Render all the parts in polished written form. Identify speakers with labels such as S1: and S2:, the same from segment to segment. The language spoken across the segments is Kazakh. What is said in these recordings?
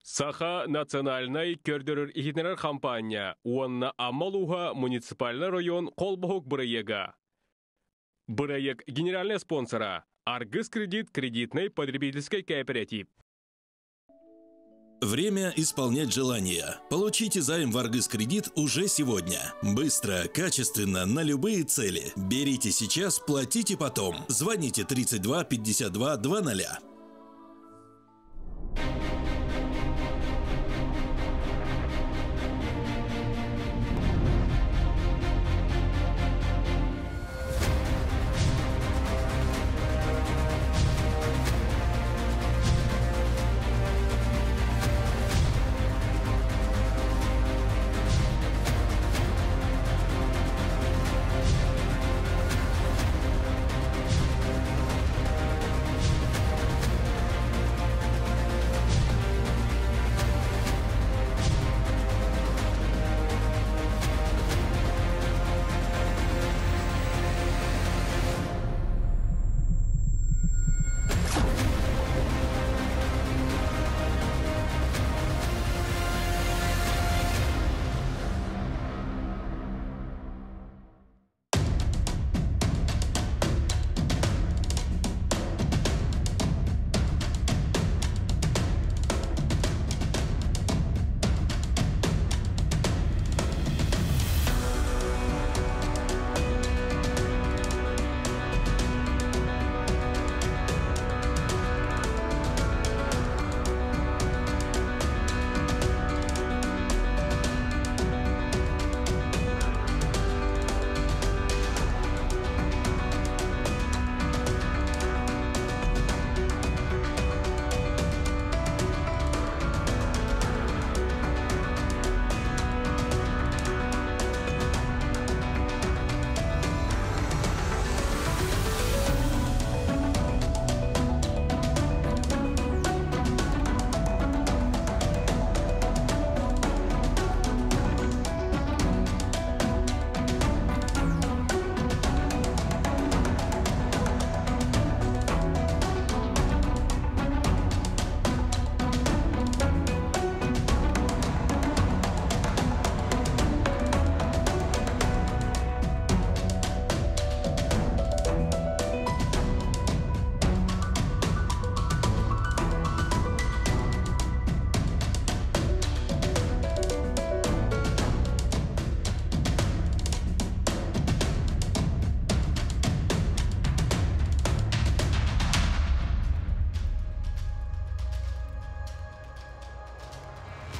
S1: Саха национальный көрдөрөр ихинерер компания, уанна Амалуха муниципальный район колбохук бұрайега. Бұрайег генеральный спонсора Аргыс кредит кредитный потребительский кооператив.
S2: Время исполнять желания. Получите займ в Аргыс кредит уже сегодня. Быстро, качественно, на любые цели. Берите сейчас, платите потом. Звоните 32 52 00.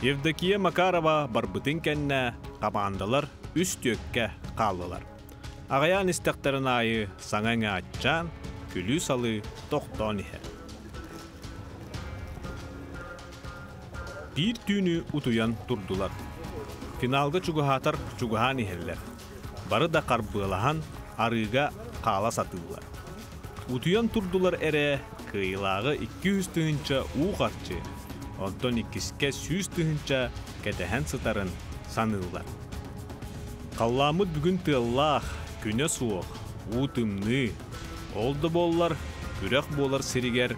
S3: Евдокия Макарова барбытын кәнне командалар үст өкке қалдылар. Ағаян істіқтірін айы саңаңа атчан, күлі салы тоқтон ихе. Bir tüünü utuyan turdular. Finalga çuguhatar çuguhan ihellер. Barı da karbığılahan arıga qala satıllar. Utuyan turdular ere kıyılağı 200 tığınca uğarçı. Ondan ikiske 100 tığınca ketehen sıtarın sanıllar. Qallamıd bugün tığallaq, güne suoq, utımны. Oldu bollar, kürek bolar siriger,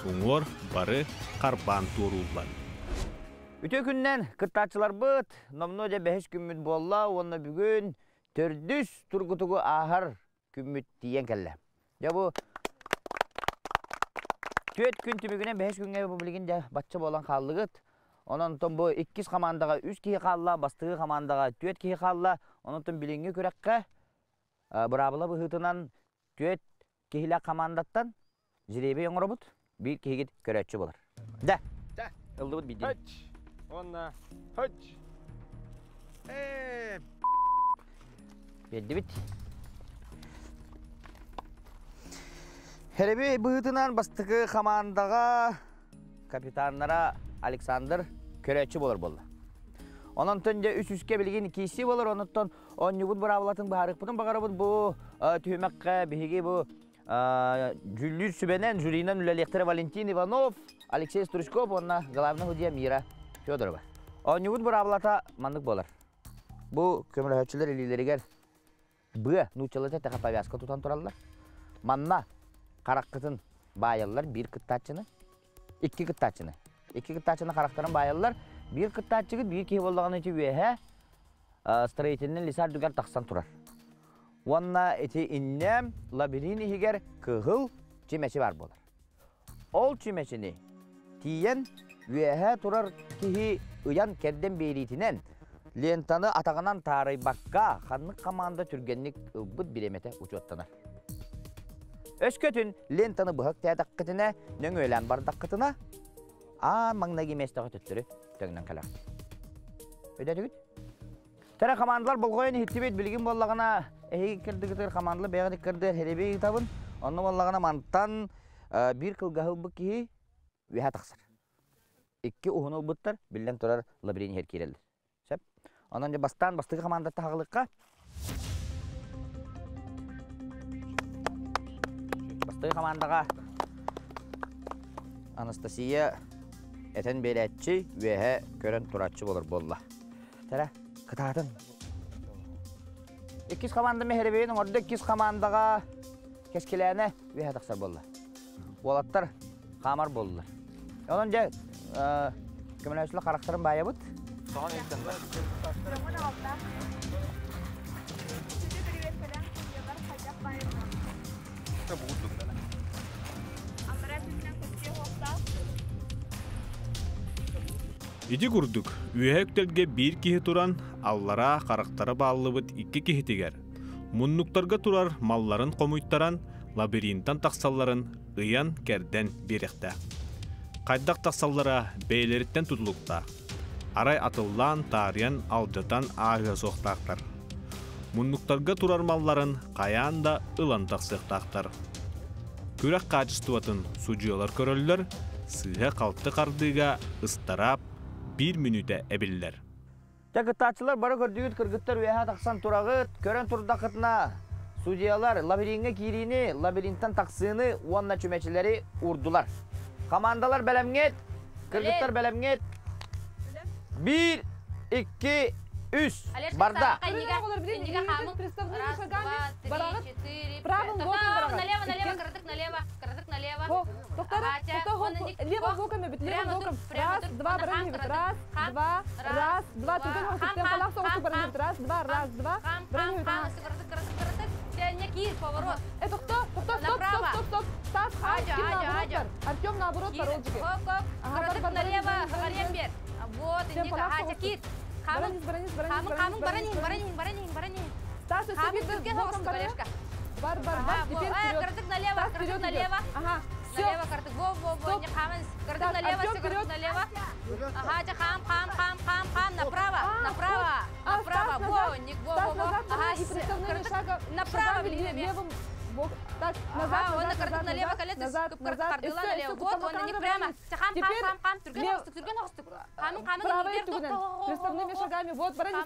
S3: uңор barı karban turullar.
S4: Үтө күннен кыттачылар быт, номно же 5 күммүт болла, онна бүгүн төрдүс тургутугу ахар күммүт диен келле. Я бу төт күн түмүгүнен 5 күнгө бу билген же батча болан калдыгыт. Ононтон бу 2 командага 3 кии калла, бастыгы командага 4 кии калла, ононтон билинге көрөккө бурабыла быхытынан 4 кииле командаттан жиребе оңоробут, бир киигит көрөчү болар. Да. Ылдыбыт бидин.
S5: Онна, höç.
S4: Belli bit. Herebi bıhıtınan bastığı komandaga kapitanlara Alexander Köröçü bolur boldu. Onun tönce üst-üske bilgin ikisi bolur, onundan 10 yugut bıravlatın baharık bunun bakarabın bu tüymekke bihigi bu Julius Sübenen, Julina Nülelektere Valentin Ivanov, Alexey Strushkov, onna главный hudya Mira Fyodorova. 10 yugut bıravlata mandık bolar. Bu kömürhöççüler ilileri gel. Bu nuçalıta taka повязка tutan turallar. Manna karakıtın bayallar bir kıttaçını, iki kıttaçını. iki кыттачыны характарын байылар. Bir кыттачыгы bir кие болдағаны ечі өйе строительный лисар дүгер тақсан тұрар. Онна эти иннем лабирин егер кығыл чемеші бар болар. Ол чемешіні тиен өйе тұрар кихи ұян керден бейлейтінен лентаны атағынан тарай баққа қанық қаманда түргенlik бұд биремете ұчуаттанар. Өскөтін лентаны бұғық тәдік қытына, нөң өлән бардақ қытына, маңнаги местағы түттірі төңнен қалақ. Өйдәді күт? Тәрі қамандылар бұл қойын хеттебет білген боллағына әйгі кірді-кірді қамандылы бәғады кірді херебей табын, оны боллағына манттан бір қылғағыл бұқ кейі өйә тақсыр. Екі ұғын ол бұттар білден тұрар лабирин хер керелді. Ondan önce bastığı kamandatta hağılıqqa. Bastığı kamandağa Anastasiya eten beletçi ve kören turatçı olur bolla. Tere, kıtadın. İkiz kamanda meherebeyinin orada ikiz kamandağa keskilerine ve taksar bolla. Bolatlar kamar bollar. Ondan önce kömülüsüyle karakterin bayağı bud.
S5: Soğan ekten ben.
S3: İdi kurduk. Üyektelge bir kihi turan, allara karaktara bağlıbıt iki kihi tiger. Munnuktarga turar malların komuytaran, labirintan taksalların ıyan kerden birikte. Kaydak taksallara beyleritten tutulukta. Aray atıllan tariyan alcatan ağı soğuktaqtar. Munnuktarga turar malların kayan da ılan taksıqtaqtar. Kürek kaçıstuvatın sucuyolar köröller, sığa kaltı kardıga ıstarap bir minüte ebiller.
S4: Kıttatçılar bara gördüğüt kırgıtlar veya taksan turağıt, kören turda kıtına sucuyolar labiringe kirini, labirintan taksığını uanna çömeçileri urdular. Kamandalar belemget, kırgıtlar belemget. 1, 2, 3, barda.
S6: Это кто? Стоп. Стас, Артем наоборот паролчики.
S7: Налево, Галембер. Вот, иди-ка, Ася, Кит. Барани.
S6: Стас, бар. Теперь
S7: картык налево.
S6: Ага.
S7: Налево, картык. Во, не хамens. Картык налево, все картык налево. Ага, хам. Направо. Во, ник, во. Ага, направо, левым.
S6: Так,
S7: назад, он картык налево, колец, картыла налево. Вот, он не прямо. Хам. Түрген хостук. Хам.
S6: Приставными шагами. Вот, баранец.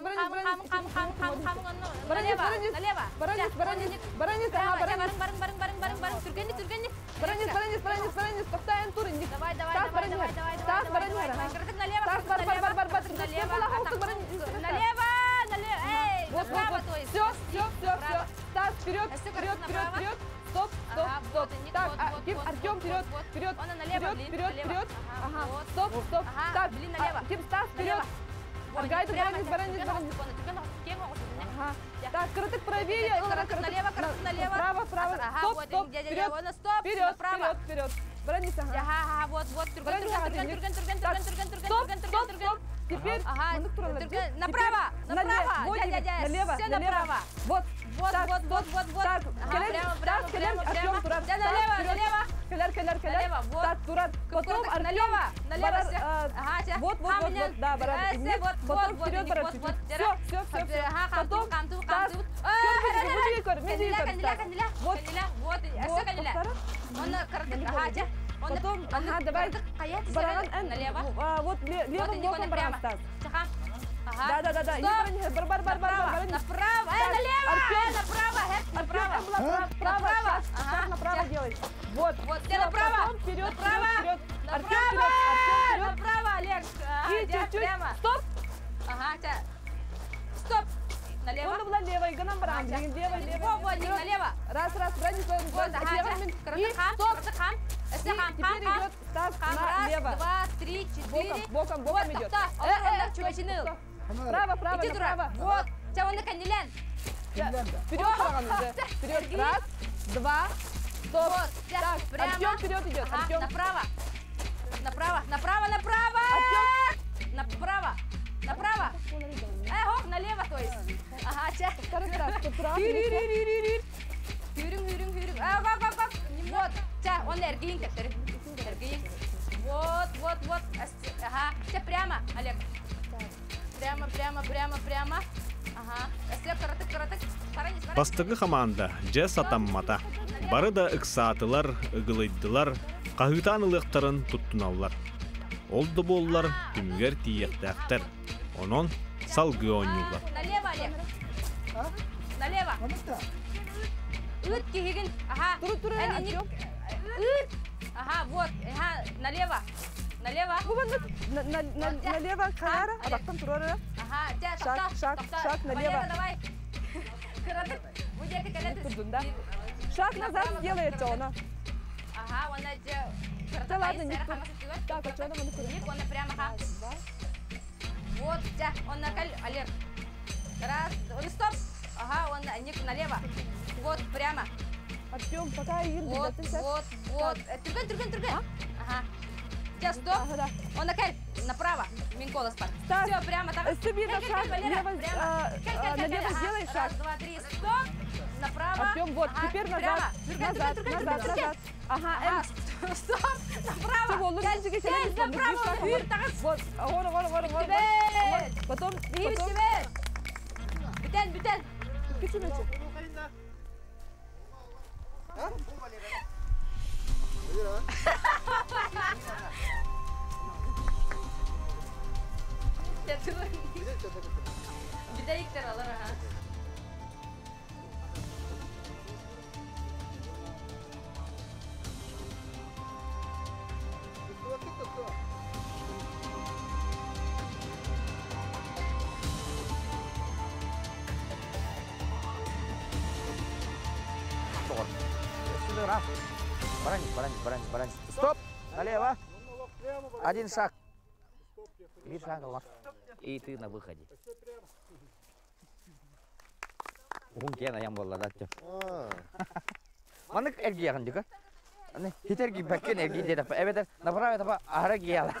S7: Баранец. Түргенник.
S6: Баранец. Тоқтайын тур.
S7: Давай.
S6: Стас, баранец.
S7: Картык налево. Налево. Эй, направо, то есть.
S6: Все. Стас, вперед. Стоп. Так, Артем, вперед.
S7: Он налево.
S6: Ага, стоп. Так,
S7: налево.
S6: Стас, вперед. Аргайда, баранец.
S7: Ага.
S6: Так, картык правее.
S7: Картык налево.
S6: Право. Стоп. Вперед. Баранец,
S7: ага. Вот. Түрген.
S6: Стоп. Теперь
S7: направо.
S6: Налево.
S7: Все направо.
S6: Вот.
S7: Так,
S6: Артем, Турат.
S7: Налево.
S6: Каляр. Так, Турат. Потом
S7: налево.
S6: Вот. Да, барабан. Потом вперед, барабан. Все. Потом. Потом, давай.
S7: Налево.
S6: Вот левым боком барабан. Да.
S7: Направо.
S6: Направо делай. Вот.
S7: Где направо?
S6: Вперед.
S7: Направо, Олег.
S6: И чуть-чуть.
S7: Прямо.
S6: Стоп.
S7: Ага, стоп. Налево.
S6: Он была лево, и гонам баран. Лево.
S7: Налево.
S6: Раз, бронь.
S7: Вот, ага, картык хам.
S6: Теперь идет Стас на лево.
S7: 2, 3, 4.
S6: Боком
S7: Вот,
S6: идет.
S7: тоқта. Олар чөбешініл.
S6: Право, право,
S7: Иди тура.
S6: направо.
S7: Вот. Ча, оны кәнделен.
S6: Вперед, Парамиджа. Вперед. Раз, два, стоп.
S7: Вот.
S6: Так,
S7: Прямо.
S6: Артем вперед идет.
S7: Ага,
S6: Артем.
S7: направо. Направо, направо, направо. Направо. Направо. Хоп, налево, то есть. Ага, ча.
S6: Второй раз. Направо.
S7: Хүрің. Ақ. Вот. Ча, он эргейін кәптір. Эргейін. Вот. Ага. Ча, прямо, Олег. Прямо. Ага. Әсілеп, қаратық. Паранец.
S3: Бастығы команда же сатаммата. Бары да ыксаатылар, ыгылайдылар, кахытан ылыктарын туттуналлар. Олды боллар түмүгер тиектәктер. Онон салгы ойнулар.
S7: Налево, Олег. Налево. Үт кегін. Ага.
S6: Тура,
S7: Әненек.
S6: Артем.
S7: Үт. Ага, вот. Ага, налево.
S6: Налево, Каяра. А потом Турора.
S7: Ага,
S6: Шаг налево.
S7: Давай. Кыратык. Будете
S6: Турдун, да? Шаг назад сделает она.
S7: Ага, он
S6: Да ладно, не так, а что нам
S7: он прямо, ага. Вот, тя, он накаль, Олег. Раз, он стоп. Ага, он ник налево. Вот, прямо.
S6: Артем, пока
S7: Вот. Турган. Ага. Тя, стоп.
S6: Ага,
S7: Он накаль, направо. Минколос пар.
S6: Стас,
S7: Все, прямо там.
S6: Стеби на шаг, налево сделай шаг.
S7: Раз, два, три, стоп. Направо.
S6: Артем, вот,
S7: Ага,
S6: теперь
S7: прямо.
S6: назад. Ага,
S7: Стоп. Направо.
S6: Всего, ну,
S7: Кәл,
S6: нижеге
S7: кәл,
S6: келеміз,
S7: направо.
S6: шаг,
S7: Үйір тағыз.
S6: Вот, вот.
S7: Тибет.
S6: Потом.
S7: Тибет. Бүтән.
S6: Кичимечи.
S7: Бидайыктар алар, ага.
S4: Баранец. Стоп. Налево. Один шаг. Bir шаг var. И ты на выходе. Ункен аям болла да. Манык эрги ягындыка. Аны хитерги бәккен эрги деди. Evet, направо тапа ара гияла.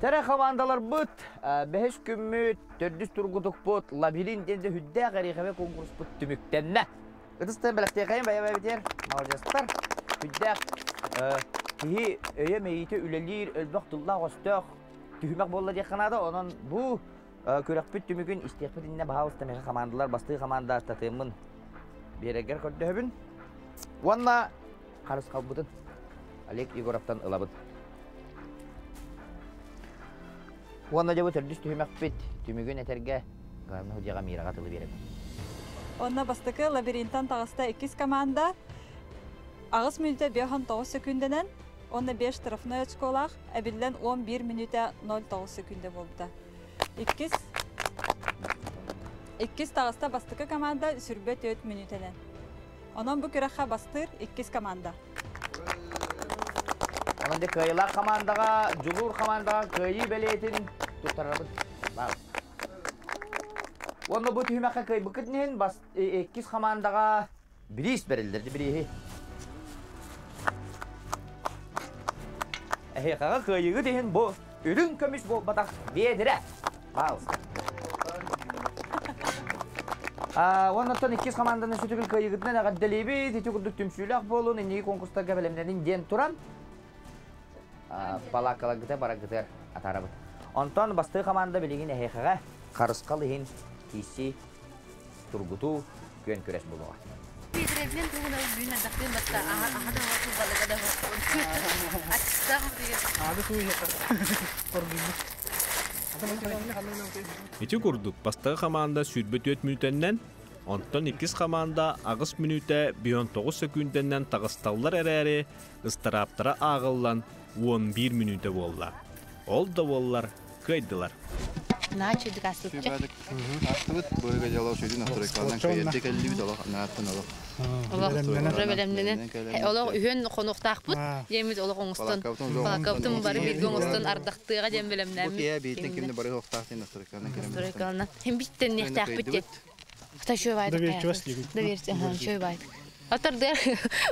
S4: Тәрә командалар бут. 5 күммүт, 400 тургудук бут, лабиринтенде хүддә гарихабе конкурс бут түмүктәннә. Ыдыстан беләктә кайын бая битер. Молодецтар. Хүддә ки өйемейте үлелир, өлбәктулла гостак. Түһмәк болла ди канада, онон бу көрәкпүт түмүгүн истекпитинне баалыста мега командалар, басты команда татымын. Берегер көрдөбүн. Ванна карыс калбытын. Олег Егоровтан ылабыт. Ванна жабы төрдүс түһмәкпит түмүгүн этерге гарны худяга мирага тылы берем.
S8: Онна бастыкы лабиринттан тагыста 2 команда. Агыс минута 9 секунденен, онна 5 штрафной очколах, әбилден 11 минута 09 секунда болды. 2 тагыста бастыкы команда сүрбе 4 минутенен. Онан бу көрәхә бастыр 2 команда.
S4: Онда кайла командага, жугур командага кайы белетин туттарабыт. Бак. Онда бу түһмәккә кай быкытнен бас 2 командага бирис берилдерди бири. Кага кайыгы деген бу үрүн көмүш бу батак бедире. Бак. Оннан 2 команданын сүтүгүл кайыгытнан агадделеби, тетүгүрдүк түмсүлөк болун, инеги конкурстарга белемдердин ден туран. Балакалагыта барагыта атарабыт. Онтон басты команда билигин эхега карыскалыгын киси тургуту көн көрөс болуга.
S7: Битребен тугуна үйүнө дактын батта ахада вату балагада вату. Ачтагы деген.
S3: Ити курдук бастығы команда сүрбе 4 минутеннен, онтон 2 команда агыс минута 9 секунденнен тагысталлар әрәре ыстыраптара ағыллан 11 минута болла. Ол да боллар кайдылар.
S7: Начи дикастык.
S9: Астыбыт бөйгө жалау сөйдүн авторекалдан кайерде келдибит алак нааттан алак.
S7: Олог үйөн конуктакпыт. Емит олог оңстон. Балакаптын бары бир оңстон ардактыга дем белемнәм.
S9: Бу кия бейтен кимде бары октактын авторекалдан келем.
S7: Авторекалдан. Хем биттен нехтакпыт. Та шөй байды. Доверчивость, ага, шөй байды. Атырдыр.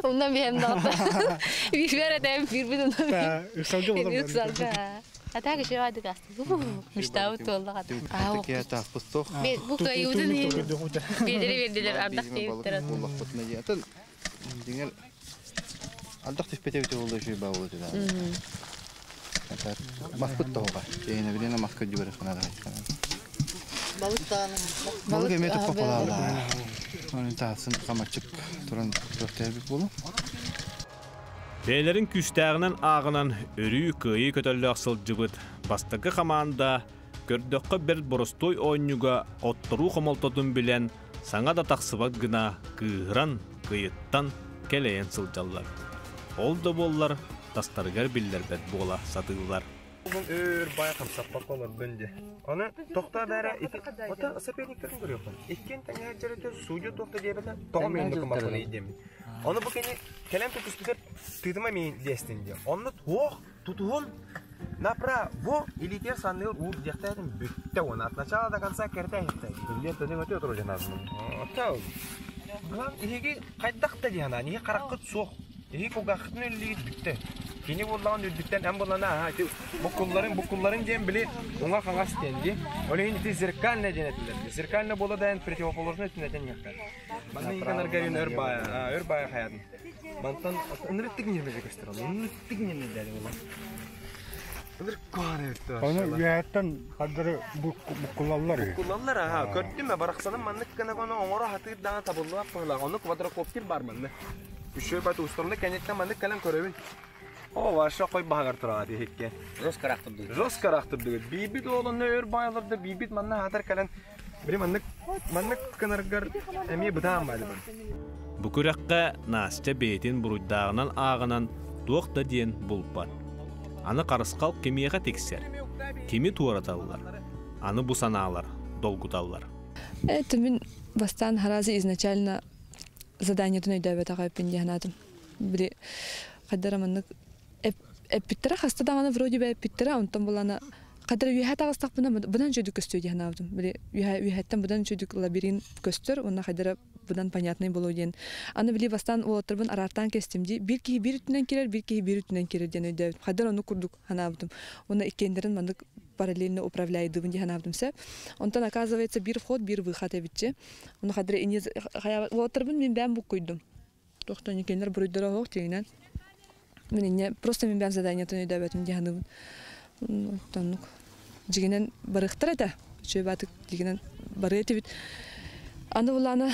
S7: Ундан бем дата. Бирбередем бирбиден.
S3: Исалга
S7: Исалга. Атага шөй байды касты. Мыштабы толлага.
S9: Ау. Кия тахпысток.
S7: Бу кайудын. Бердилер ардактыктыр.
S9: Буллакпыт медиатын. Диңел ардак тиспетебите болду шөй бабы да. Маскот тога. Кейне билена маскот жиберес канада. Балык еметіп қапалады. Оның тағысын қамачып тұрын көктербік болу.
S3: Бейлерин күстәгенен агынан өрү кыйы көтөллү аксыл жыбыт. Бастагы команда көрдөккө бер боростой ойнуга оттору комолтотун билен саңа да таксыбат гына кыгыран кыйыттан келейен сылжаллар. Ол да боллар тастаргар биллербет бола сатылар.
S5: Bugün bayağı kapsap olur bence. Onu doktor dara ota seferliklerini görüyorlar. İkin tane cerete suyu doktor diye bana tohum yanında kumakını yiyeceğim. Onu bu kene kalem tutuş bize tüdüme mi destin diyor. Onu tutuğun напра во или те саннер ур дехтайдын бүтте оны от начала до конца кертай хеттай. Билет төнөң өтө туру жаназым. Ата. Ган иги кайдакта дияна, неге караккы сук. Иги когахтын өлүгү бүтте. Kini bulduğun düdükten en bulana ha bu kulların cem bile ona kangas tendi. Öyle hindi zirkalne cenetler. Zirkalne bola da en противоположный tüneten yakar. Bana yıkanar garin örbaya hayatın. Bantan onları tıknirmece gösterelim. Onları tıknirmece dedi ulan. Onları kuarefti.
S10: Onu yahatan kadar bu kullanlar.
S5: Kullanlar ha. Gördün mü baraksanın manlık kana kana onlara hatır daha tabullu yapıyorlar. Onu kvadrokopter var manlı. Üşüyor batı ustalığında kendinden manlık kalan körevin. O var şu koy bağır turadı hekke. Jos karaktırdı. Bibit oğlanı ör bayılırdı. Bibit manna hatar kalan. Bir manlık kanargar emiye budağım baydı.
S3: Bu kürekke nasça beytin buruydağынан ağınan doğda diyen bulpar. Anı karıskal kemiyeğe tekser. Kemi tuğratallar. Anı bu sanalar, dolgutallar.
S6: Это мен бастан харазы изначально задание туной дәбет ағай пендиянадым. Бір қаддараманнык эппиттера хаста даганы вроде бы эппиттера онтон булана кадыр үйхат агыстак будан жөдүк көстү диянабдым. Бир үйхаттан будан жөдүк лабиринт көстөр, онна кадыр будан понятный болуу ден. Аны били бастан отырбын арартан кестимди. Бир ки бир үтүнөн келер, бир ки бир үтүнөн келер ден өйдөбүт. Кадыр аны курдук ханабдым. Оны икендерин мандык параллельно управляйдыбын диянабдымса. Онтон оказывается бир вход, бир выход эбитчи. Оны кадыр эне отырбын мен бәм бук койдум. Токтон икендер буройдора хок тегинен. Мен просто мен бәм задание туной дәбетим диянабын. Тонук. Жигенен барыктыр эте. Чөбатык дигенен барыты бит. Аны буланы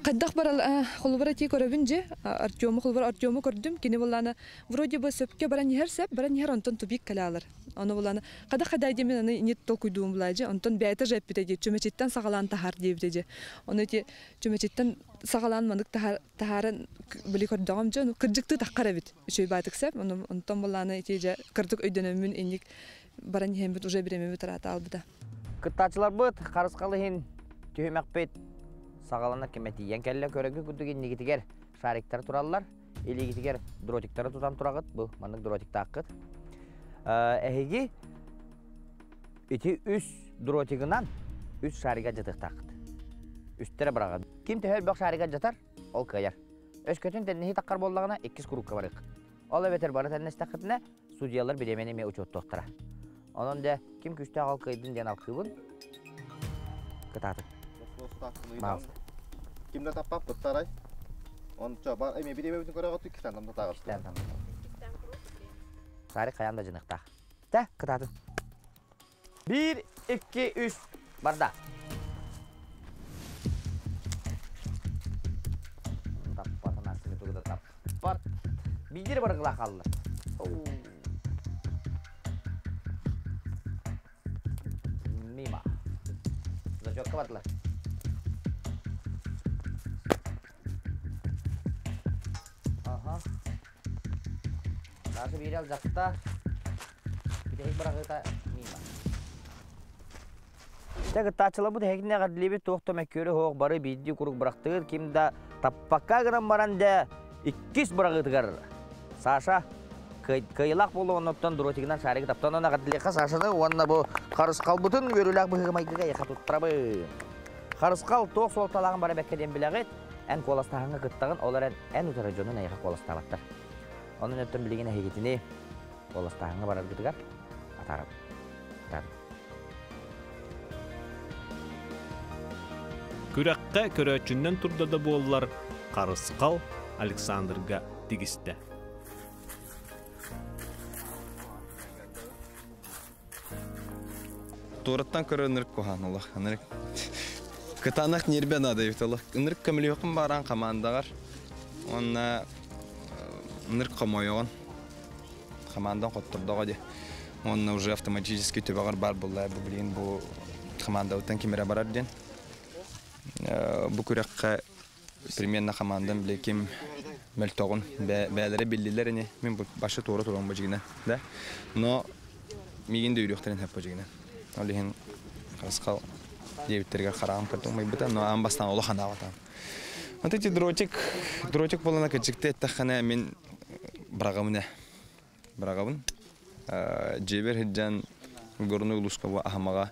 S6: кайдак барал холбарати көрөбүнже Артёму көрдүм. Кини буланы вроде бы сөпкө баран ерсеп, баран ер онтон тубик калалар. Аны буланы када демен аны нет толкуйдум булажы. Онтон бәйте жеппите чөмечиттен сагалан тахар дебите. Оны те чөмечиттен сагалан манык тахарын били көрдөгөм жөн кыржыкты таккара бит. Чөбатык сеп, онтон буланы теже кырдык өйдөнөмүн эник баран хембит уже биремебит тарата албыда.
S4: Кыттачылар быт карыскалы хин түймөкпет сагалана кеметиен келле көрөгү күдүгүн нигитигер шариктер тураллар. Элигитигер дротиктер тутан турагыт. Бу мандык дротик таккыт. Эһиги ити үс дротигынан үс шарига жатык таккыт. Үсттере бараган. Ким төхөл бак шарига жатар, ол каяр. Өскөтүн теннехи таккар боллагына 2 курукка барык. Ал эбетер бары теннес таккытына судьялар биремени ме учет токтора. Онон да ким күстө алкайдын ден алкыбын кытаты.
S9: Kimde tapap bıttaray. On coba emi bir bütün göre otu kitan tamda tağır.
S4: Sari kayanda jınıkta. Ta kıtatı. 1 2 3 barda. Tap patana sini tuh tap. Pat. Bijir bargla kallar. Mima. Udah jok kabatlah. Langsung viral jakta. Kita berakhir mima. Тәгі тачылы бұд әкіне ғаділебе тоқтам әкері хоқ бары бейді күрік бірақтығыр, кемді таппаққа ғыран баранды 2 бұрағытығыр. Саша кыйлақ болу оныптан дұротигінен шарығы таптан оны ғаділеқа Сашаны онына бұл қарысқал бұтын өрілақ бұғымайдыға еқа тұттырабы. Қарысқал тоқ сол талағын бары бәккеден біләғет, ән қоластағыңа қыттағын, олар ән ұтары жонын әйіға қоластағаттар. Оның өттен білеген әйгетіне қоластағыңа барар күтігар атарым.
S3: Күрәккә көрәчүннән турдады боллар Қарысқал Александрга тигисте.
S11: Тураттан көрә нырк коханлык. Нырк кытанак нербе надо италык. Нырк камлыйкым баран командагар. Онна нырк комойгон. Командан коттурдага ди. Онна уже автоматически төбәгәр бар буллар бу билен бу команда үтен кимерә барар дигән. Bu kürekka примерно командан bilekim meltoğun bәләре bildiler ne men başı doğru turan bacıgına da no migin de yürüyüşlerin hep bacıgına olihin Қарысқал debitlerge qarağım kırdım mıydı no an bastan ola xana vatan anti drotik bolana keçikte taxana men brağamın ceber hiccan gornu luskava ahmaga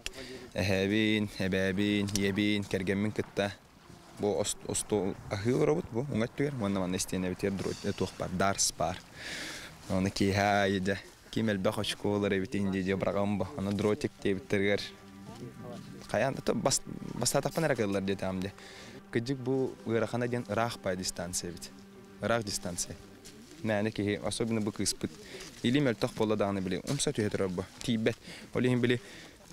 S11: hebabin yebin kergemin kitta bu osto ahil robot bu ungatıyor ondan isteyene biter tohbar ders par onu ki hayda kimel baxa şkolara bitince brağam bu onu drotik diye bitirger kayan da basta tapana rakıllar diye tamamdı küçük bu gıraxana den raq pay distansiya bit raq distansiya yani ki особенно bu kıspıt ilim el tohbola dağını bile umsat yeter bu tibet olihim bile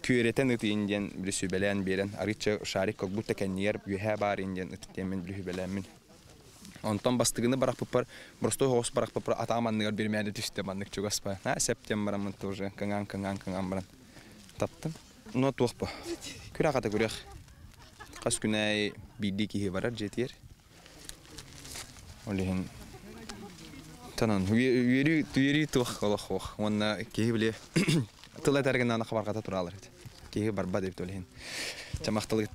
S11: Küyreten ıtıyından bir sübelen beren, arıça şarik kok bu tekenyer yühe barinden ıtıtemin bir hübelemin. Ondan bastığını bırak papar, prosto hoş bırak papar atamanlar bir meyde düştü manlık çok aspa. Ha september amın toje kangan baran. Tattım. No tuh pa. Küra kategori. Kas günay bidi ki varar jetiyer. Olihin. Tanan yeri tuh Allah hoş. Ona ki bile Tılay terginden ana xabar qata turalar. Ki barbad ep tolihin. Çamaqtılık.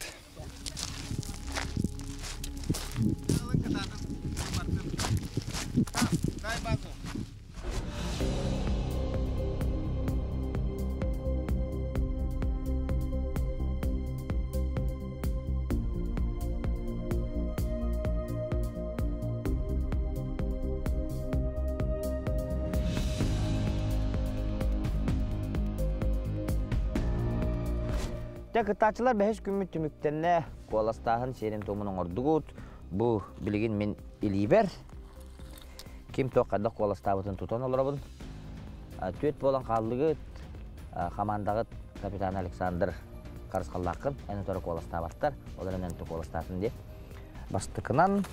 S4: Kıtaçılar 5 günlük tümüklerine kolastağın serin tomunun ordugut. Bu bilgin min iliber. Kim toqada kolastağıtın tutan olur abın. Tüet bolan qallığı komandağı kapitan Alexander Қарысқаллақын әні торы kolastağıtlar. Оларын әні kolastağıtın diye. Bastıkınan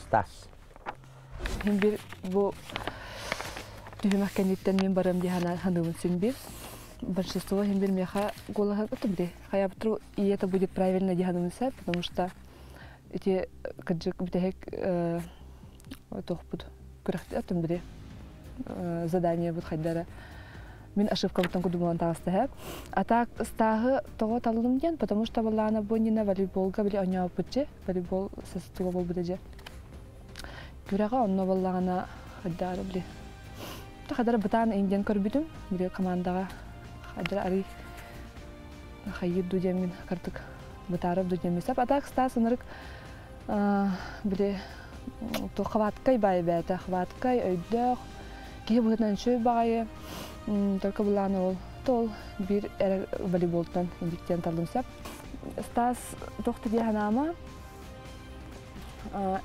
S4: Stas.
S6: Bir bu Düğmek kenditten men barım diye hanımın sen bir. Большинство химбир меха голага отбре. Хая бтру и это будет правильно диye hanımın sen, потому что эти каджик битек тохпуд. Күрәхте отбре. Задание вот хайдара. Мен ошибкамтан кудуман тагыстап. А так стагы того талдым ден, потому что была она бонина волейболга били оня опытче, волейбол состува бол bude. Күрәгә онны боллагана хайдара били. Хадара бутан инден көрбүдүм. Бир командаға хадара ари хайыр дудемин картык бутарып дудемисап. Атак стасынырык биле то хваткай байбета, хваткай өйдөх. Ки бутан шөй багайы. Только буланы ол тол бир волейболтан индиктен талдымсап. Стас тохты диханама.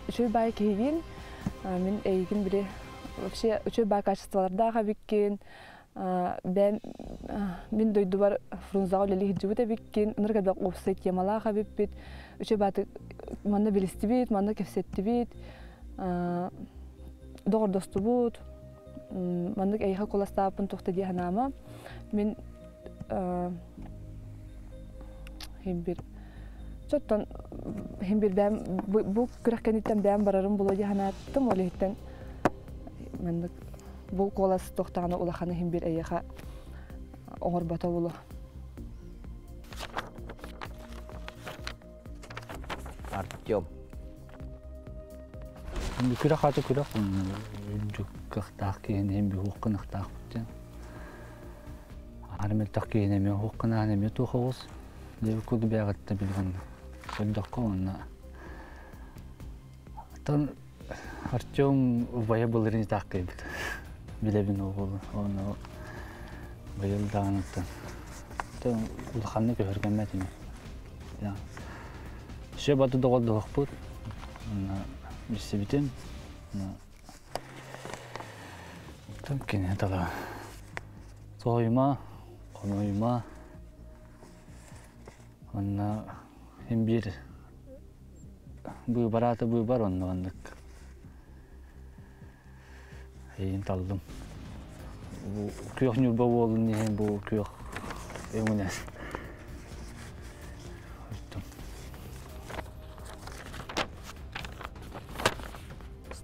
S6: Шөй бай кегин мен эйгин бире вообще очень бай качестволарда хабиккен мен дойду бар фрунзагы лелих жибута биккен нырга опсайт темала хабиппит очень баты манна билистибит манна кефсеттибит догор достубут манна эйха коластапын тохта диханама мен химбир чоттон химбир бәм бу күрәккәнитен бәм барарым було диханаттым олехтен Менdik Бұл қолас тоқтағаны улаханы хим бір әйеға оңыр бата болу.
S4: Артем.
S12: Күрі қаты күрі қықтақ кейін ембі оқын ықтақ бүттен. Армелтақ кейін еме оқын әнеме тоқы оз. Леві көді бәғітті білген сөндіққа онына. Тан Артем бая болырын тақ кейбіт. Білебін оғылы. Оны байылдағыныттан. Тан ұлықанны көрген мәтіме. Ше баты доғылды оқпыд. Бірсе бітем. Там кене тала. Соғыма, қомойма. Онна hem bir bu barata bu бар онны оннык. Eyін талдым. Күйіқ нүрбі болын неген бұл күйіқ өңінес.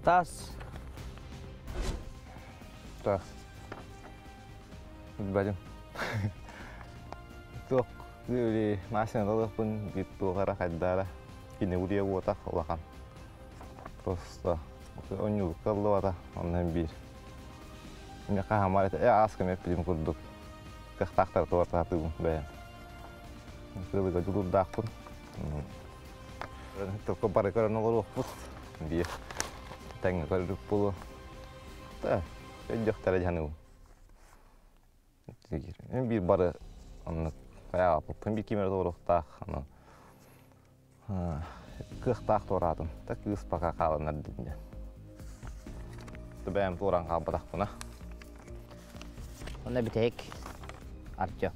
S4: Стас.
S13: Да. Бәдім. Тоқ, өйлі машинадалықпын бет бұлғара қайдары. Кені өрия отақ олақан. Просто ойнылық қалды бата, оннан бір. Мен қағамар еті, асқым өппілім күрдік. Қықтақтар туартатығым бәйім. Қылыға жүлдақпын. Тоққа бары көріні ғылықпыз. Бір. Тәңі көрдік бұлы. Да, өйдіқтары жанығым. Мен бір бары қаяға бұппын, бір кемер тоғырықтақ. Қықтақ тоғырадым. Та қыз бақа қалынар дедінде. Бәйім тоғыран қалбыдақпына.
S4: Онда бітейік. Артем.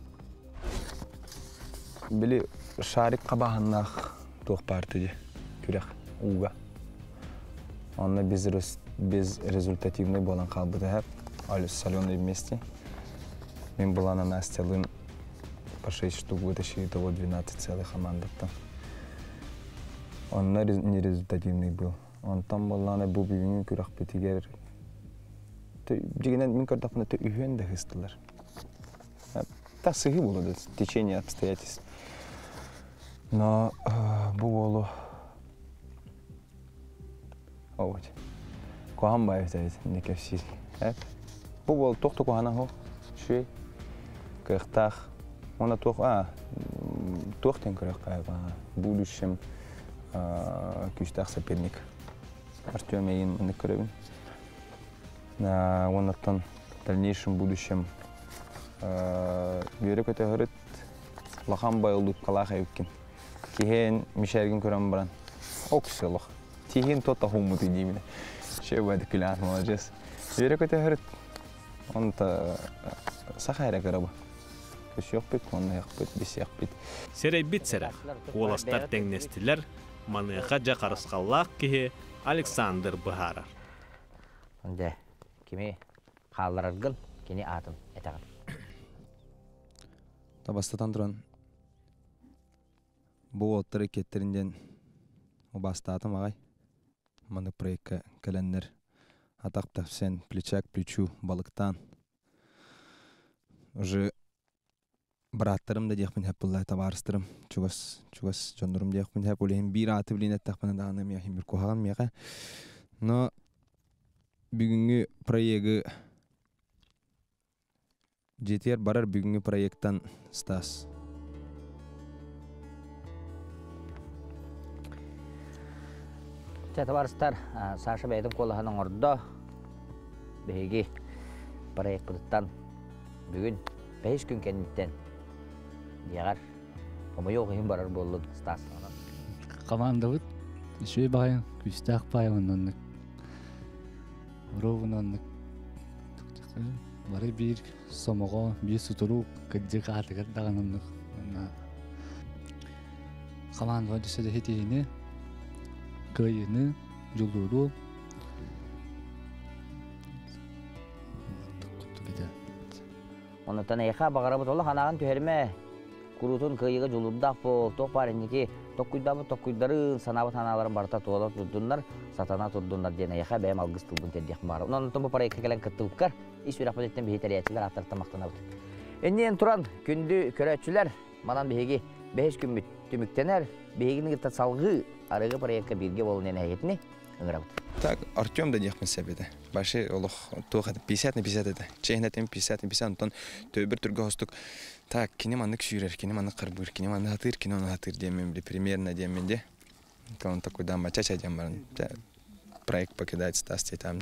S11: Білі шарик қабағынақ тоқ партыды күрек уға. Онна без результативный болан қалбыды әп. Алюс соленый вместе. Мен болана настелым по 6 штук вытащили, того 12 целых командаттан. Он нерезультативный был. Он там болана бұл бүгінгі күрек бітігер. Дегенен мен көрдіқпына үйен де хыстылар. Та сығы болды, течение обстоятельств. Но бұл олу... Вот. Коған байыз әйіз, неке всі. Бұл олу тоқты коғана хоқ. Шөй. Қықтақ. Она тоқтен көрек қайға. Будущем күштақ соперник. Артем әйін мұны көребін. Онаттан в дальнейшем будущем бүйрек өте ғырыт лақан байылдық қалақ әйіккен. Кейхен мешәрген көрем баран. О кісі лақ. Тейхен тота хумуты дейміне. Шей байды күлі атмала жес. Бүйрек өте ғырыт. Онта сақайра көрабы. Көш yok бет, онна яқ бет, бес яқ бет.
S3: Серей бит серақ. Оластар тәңнестілер, маныға жақарысқаллақ кеге Александр Бұхарар.
S4: Онда кеме қаларарғын, кені атын әтіғын.
S11: Табастатан тұран бұл оттары кеттерінден обастатым ағай. Маны проектқа кәләнлер атақта сен плеча к плечу балықтан. Уже браттарым да дейқпін әп бұллай табарыстырым. Чугас жондырым дейқпін әп олейін бір аты білейін әттіқпін дағаным яқын бір қоғағым яқа. Но бүгінгі проекті жетер барар бүгінгі проекттан Стас.
S4: Чатабарыстар, Саша бәйдің қолығының орды бәйге проект бұдыттан бүгін 5 күн кәнеттен деғар омай оғайын барар болын Стас.
S12: Команда бұд, үші бағайын, күстақ байын оннық. Ровын оннық. Бары бір сомоға, бір сұтыру күддік атығыр дағын оннық. Команда өдісі де хетейіні, көйіні, жұлдыру.
S4: Онытан айқа бағара бұд олы қанағын төхерме. Құрутын көйігі жұлдырдақ бұл, тоқ барынеке Tokkuydарын sanabı tanaların barta tuğala tutduğunlar, satana tutduğunlar diye yaxa bəyəm algız tılbın terdiyak var. Ondan bu proyekte gelen kıttılıkkar, iş bir apodetten bir teriyatçılar atlarıkta maqtana bud. Endiyen turan kündü körətçülər, manan bihegi 5 gün tümüktener, biheginin gıtta salgı arıgı proyekte birge olun ene heyetini ыңыра bud.
S11: Так, Артем да дияқпын сәбеді. Башы олық тоғады 50 на 50 еді. Чейхнетем 50 на 50, онтан төбір түргі хостық. Так, кенем анық сүйрер, кенем анық қырбыр, кенем анық хатыр, кенем анық хатыр деймен біле, примерно деймен де. Он такой дам, чача дейм баран. Проект покидает стасти там.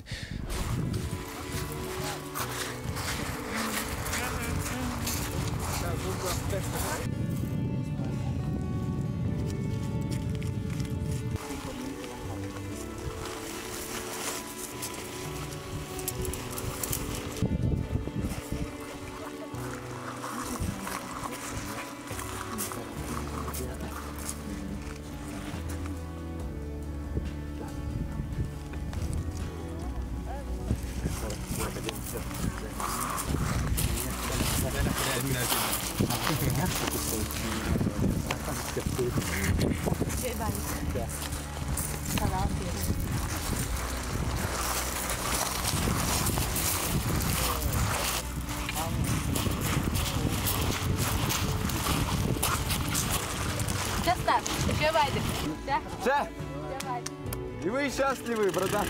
S5: И вы счастливы, братан.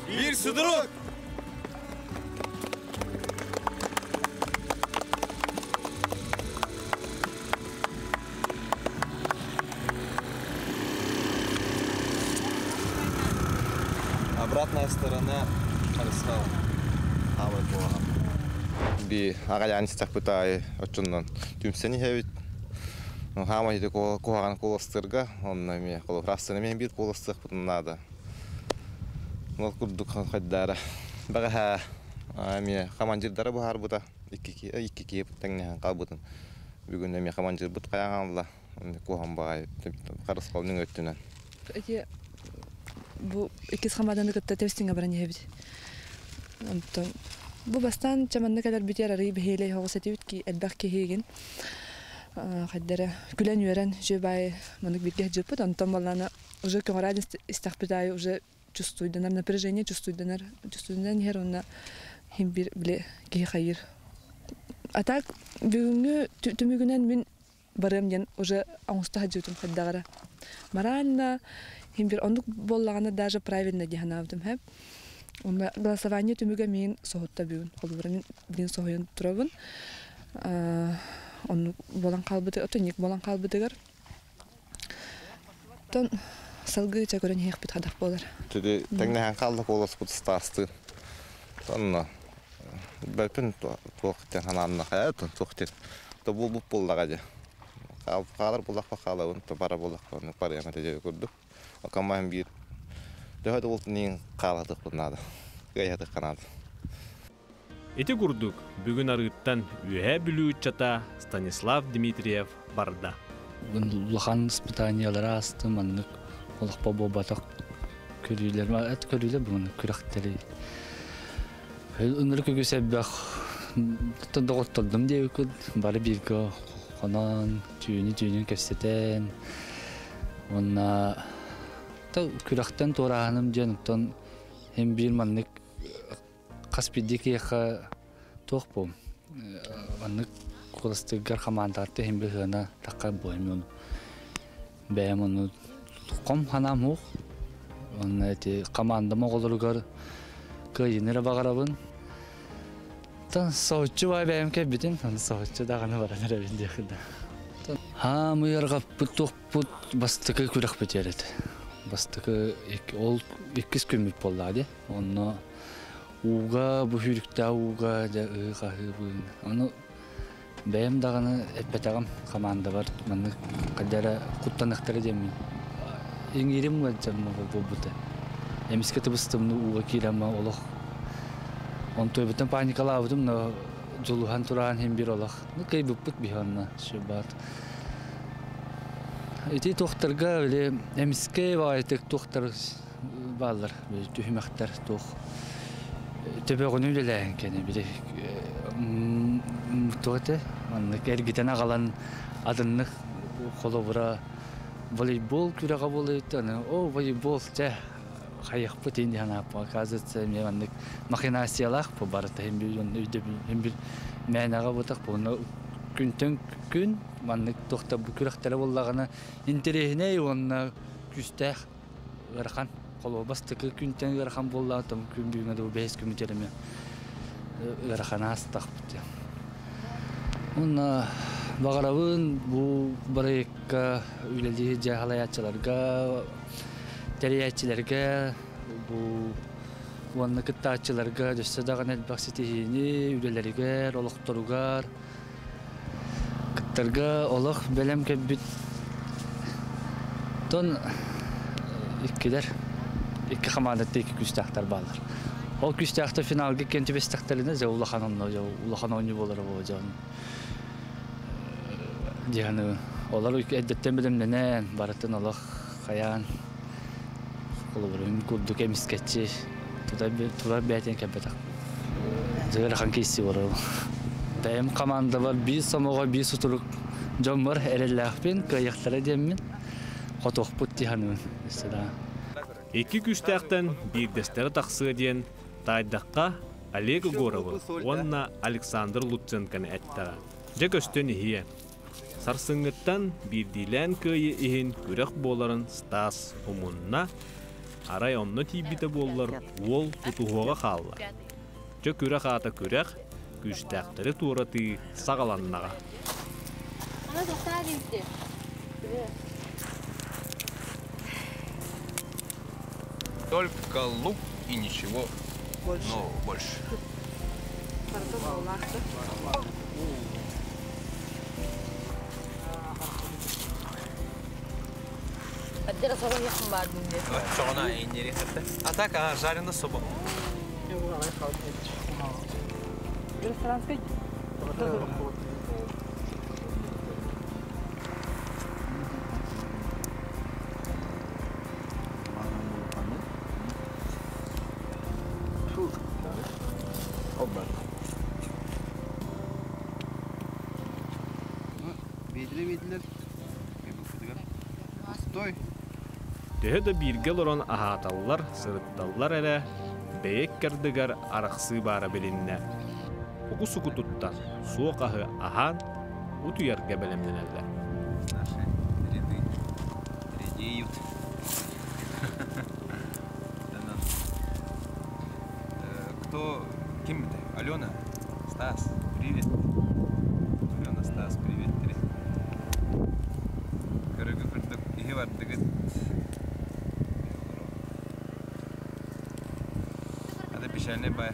S14: Мир, судорог!
S13: Обратная сторона Харисхала. Хавай Богом. Би агаянистах пытай очуннан түмсени хевит. Хама иде куган колостырга, онна ме колофрасыны мен бит колостык надо. Нол курдук хаддара. Бага ме командирдары бар бута. Икки теңне калбытын. Бүгүн ме командир бут каянганла. Куган бай Харисхалның өттүнөн.
S6: Bu ikiz xamadanı kıtta tevstinga baran yebdi. Ondan bu bastan çamanna kadar biter arayı beheley hoğsatıyıt ki elbaq kehegen. Haddara gülen yören jebay manik birge jeput ondan balana уже конрадин истахпитаю уже чувствую данар напряжение, чувствую данар нервно хим бир биле ки хайыр. А так бүгүнгү түмүгүнөн мен барам ден уже аңуста хаджутум хаддагара. Морально Химбир ондук боллаганы даже правильно диханавдым хэп. Онда голосование түмүгө мен соотта бүгүн. Холбурун бирин соойон турабын. Он болан калбыты, отоник болан калбытыгар. Тон салгы чагөрөн хек бит хадак болар.
S13: Түдү теңнен калды болос бут стасты. Тонно. Бәпин токтен хананна хаятын токтен. То бул боллага. Калар булак калабын, то бара булак оны парыяна теже көрдүк. Акаман бир. Дәһәдә ул нин каладык булнады. Гаяды канады.
S3: Эти курдук бүгүн арыттан үһә бүлүү чата Станислав Дмитриев барда.
S12: Лухан испытаниялары асты маннык олықпа болбатақ көрүйлер ма эт көрүйлер буны күрәктәре. Өнөр күгүсә бак тындыгыттым деп бары бирге ханан түйүнү кепсетен. Онна та күрәктән тораным җантан һәм бир маннык каспидикеха тохпом. Маннык Колостыгар командаты һәм бигына такка боймун. Бәймуну ком ханамух. Онна эти команда моголларга кыйныра багарабын. Тан соочу бай бәймке битин, тан соочу даганы барадыр бинде хыда. Ха мыйырга путук пут бастыкы күрәк бетерет. Бастыкы ол 2 күн болду. Онно уга бу хүрүктә уга да ыгы. Аны бәйм даганы эппетагам команда бар. Маны кадәре куттанактары демин. Иңирим гәҗәм булды. Эмискә тыбыстымны уга кирәмә олох. Он той бутан паникалавдым, но жулухан туран һәм бир олох. Ну кай бупут биханна шубат. Эти тохтарга эле эмискә вайтык тохтар баллар, төһмәхтәр тох. Төбөгөнү белән кене бир тоте, аны кергитен агалан адынны холобра волейбол күрәгә булып аны. О, волейбол те хайыпты инде ана оказывается меник махинациялар по барта hem bir мәнәгә бутак буны күн маннык тохта бу күрәктәре буллаганы интересне онна күстә гырхан колобастыкы күнтән гырхан булла там күн бүгенә дә бәйс күмәтерме гырханас тахпты. Онна багарабын бу барыкка үлеле җаһалаячыларга терәячиләргә бу онна кыттачыларга дөстәдәгән элбакситене үлеләргә ролыктыругар кыттарга олох белем кебит тон иккелер икки командада икки күстәхтәр балар. Ол күстәхтә финалга кентебестәхтәләрне улахан ойны булыр бу җан. Дияны олар әдәттән белемнән баратын олох хаян колорын куддук эмискәче туда бәйтен кәбәтә. Зәгәр кейси бар. Бәем команда бар, бис самога бис утырык җаммар әрәлләхпен каяктары деммен. Котох путтиханы сәла.
S3: Iki күстәхтән бир дәстәре тахсы дигән тайдакка Олег Горов, онна Александр Луценканы әттәгә. Җәгөстен ие. Сарсыңгыттан бир дилән көйе иһин күрәк боларын Стас Умунна арай онны тибите боллар ол тутуга халла. Жө күрәк ата күрәк күстәхтәре тураты сагаланнага.
S7: Ана тохтарите.
S11: Только лук и ничего. Больше. Но больше.
S7: Отдел особо не хмад мне.
S11: Что она интересная? А так, жареная соба.
S6: Ресторанской?
S3: Төһө да биргел орон ахаталлар, сырытталлар әрә, бәйек кәрдігер арақсы бары білінне. Уку-суку туттан, суық ағы ахан, утуярға бәлемден әлі.
S11: Наши ряды редеют. Кто? Кем это? Алена? Стас, привет. Алена, Стас, привет. Көрігі күрдік, егі бар дігіт. Ада пешәне бай.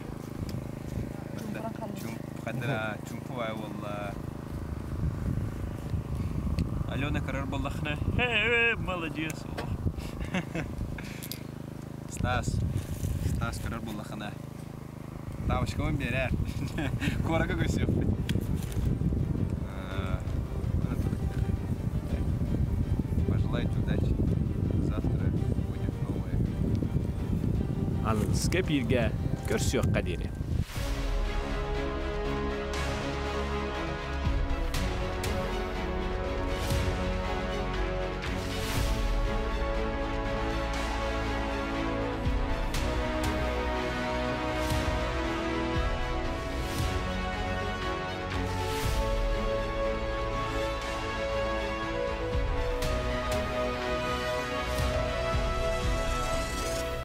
S11: Қадыра, чумпу бай болла. Алена көрір боллақны. Молодец. Стас көрір боллақны. Тавышка он берер. Корага көсіп. Пожелайте удачи. Завтра будет новое.
S3: Аныңызға бірге көрсек қадері.